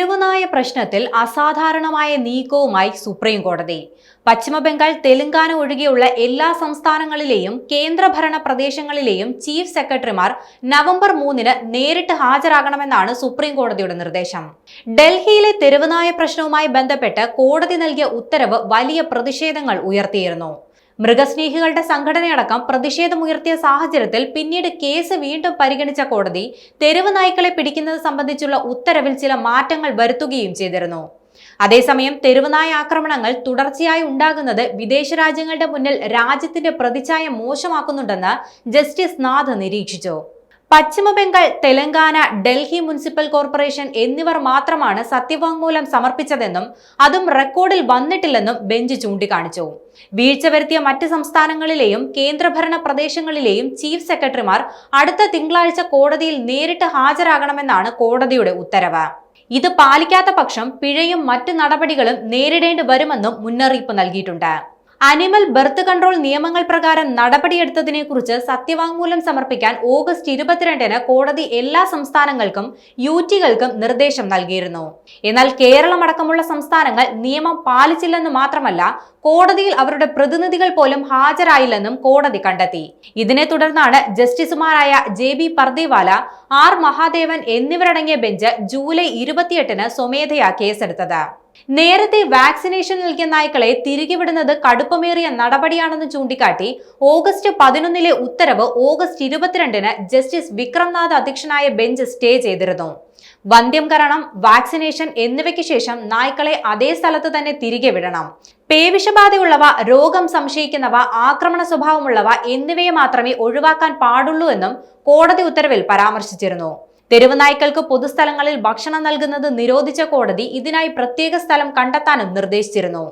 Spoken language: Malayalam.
തെരുവുനായ പ്രശ്നത്തിൽ അസാധാരണമായ നീക്കവുമായി സുപ്രീം കോടതി. പശ്ചിമബംഗാൾ, തെലങ്കാന ഒഴികെയുള്ള എല്ലാ സംസ്ഥാനങ്ങളിലെയും കേന്ദ്രഭരണ പ്രദേശങ്ങളിലെയും ചീഫ് സെക്രട്ടറിമാർ നവംബർ 3-ന് നേരിട്ട് ഹാജരാകണമെന്നാണ് സുപ്രീം കോടതിയുടെ നിർദ്ദേശം. ഡൽഹിയിലെ തെരുവുനായ പ്രശ്നവുമായി ബന്ധപ്പെട്ട് കോടതി നൽകിയ ഉത്തരവ് വലിയ പ്രതിഷേധങ്ങൾ ഉയർത്തിയിരുന്നു. മൃഗസ്നേഹികളുടെ സംഘടനയടക്കം പ്രതിഷേധമുയർത്തിയ സാഹചര്യത്തിൽ പിന്നീട് കേസ് വീണ്ടും പരിഗണിച്ച കോടതി തെരുവ് നായ്ക്കളെ പിടിക്കുന്നത് സംബന്ധിച്ചുള്ള ഉത്തരവിൽ ചില മാറ്റങ്ങൾ വരുത്തുകയും ചെയ്തിരുന്നു. അതേസമയം തെരുവുനായ ആക്രമണങ്ങൾ തുടർച്ചയായി ഉണ്ടാകുന്നത് വിദേശ രാജ്യങ്ങളുടെ മുന്നിൽ രാജ്യത്തിന്റെ പ്രതിച്ഛായ മോശമാക്കുന്നുണ്ടെന്ന് ജസ്റ്റിസ് നാഥ് നിരീക്ഷിച്ചു. പശ്ചിമബംഗാൾ, തെലങ്കാന, ഡൽഹി മുനിസിപ്പൽ കോർപ്പറേഷൻ എന്നിവർ മാത്രമാണ് സത്യവാങ്മൂലം സമർപ്പിച്ചതെന്നും അതും റെക്കോർഡിൽ വന്നിട്ടില്ലെന്നും ബെഞ്ച് ചൂണ്ടിക്കാണിച്ചു. വീഴ്ച വരുത്തിയ മറ്റ് സംസ്ഥാനങ്ങളിലെയും കേന്ദ്രഭരണ പ്രദേശങ്ങളിലെയും ചീഫ് സെക്രട്ടറിമാർ അടുത്ത തിങ്കളാഴ്ച കോടതിയിൽ നേരിട്ട് ഹാജരാകണമെന്നാണ് കോടതിയുടെ ഉത്തരവ്. ഇത് പാലിക്കാത്ത പക്ഷം പിഴയും മറ്റു നടപടികളും നേരിടേണ്ടി വരുമെന്നും മുന്നറിയിപ്പ് നൽകിയിട്ടുണ്ട്. അനിമൽ ബർത്ത് കൺട്രോൾ നിയമങ്ങൾ പ്രകാരം നടപടിയെടുത്തതിനെ കുറിച്ച് സത്യവാങ്മൂലം സമർപ്പിക്കാൻ ഓഗസ്റ്റ് 22-ന് കോടതി എല്ലാ സംസ്ഥാനങ്ങൾക്കും യുടികൾക്കും നിർദ്ദേശം നൽകിയിരുന്നു. എന്നാൽ കേരളം അടക്കമുള്ള സംസ്ഥാനങ്ങൾ നിയമം പാലിച്ചില്ലെന്ന് മാത്രമല്ല, കോടതിയിൽ അവരുടെ പ്രതിനിധികൾ പോലും ഹാജരായില്ലെന്നും കോടതി കണ്ടെത്തി. ഇതിനെ തുടർന്നാണ് ജസ്റ്റിസുമാരായ JB പർദിവാല, R മഹാദേവൻ എന്നിവരടങ്ങിയ ബെഞ്ച് ജൂലൈ 28-ന് സ്വമേധയാ കേസെടുത്തത്. നേരത്തെ വാക്സിനേഷൻ നൽകിയ നായ്ക്കളെ തിരികെ വിടുന്നത് കടുപ്പമേറിയ നടപടിയാണെന്ന് ചൂണ്ടിക്കാട്ടി ഓഗസ്റ്റ് 11-ലെ ഉത്തരവ് ഓഗസ്റ്റ് 22-ന് ജസ്റ്റിസ് വിക്രംനാഥ് അധ്യക്ഷനായ ബെഞ്ച് സ്റ്റേ ചെയ്തിരുന്നു. വന്ധ്യംകരണം, വാക്സിനേഷൻ എന്നിവയ്ക്ക് ശേഷം നായ്ക്കളെ അതേ സ്ഥലത്ത് തന്നെ തിരികെ വിടണം. പേവിഷബാധയുള്ളവ, രോഗം സംശയിക്കുന്നവ, ആക്രമണ സ്വഭാവമുള്ളവ എന്നിവയെ മാത്രമേ ഒഴിവാക്കാൻ പാടുള്ളൂ എന്നും കോടതി ഉത്തരവിൽ പരാമർശിച്ചിരുന്നു. തെരുവ് നായ്ക്കൾക്ക് പൊതുസ്ഥലങ്ങളിൽ ഭക്ഷണം നൽകുന്നത് നിരോധിച്ച കോടതി ഇതിനായി പ്രത്യേക സ്ഥലം കണ്ടെത്താനും നിർദ്ദേശിച്ചിരുന്നു.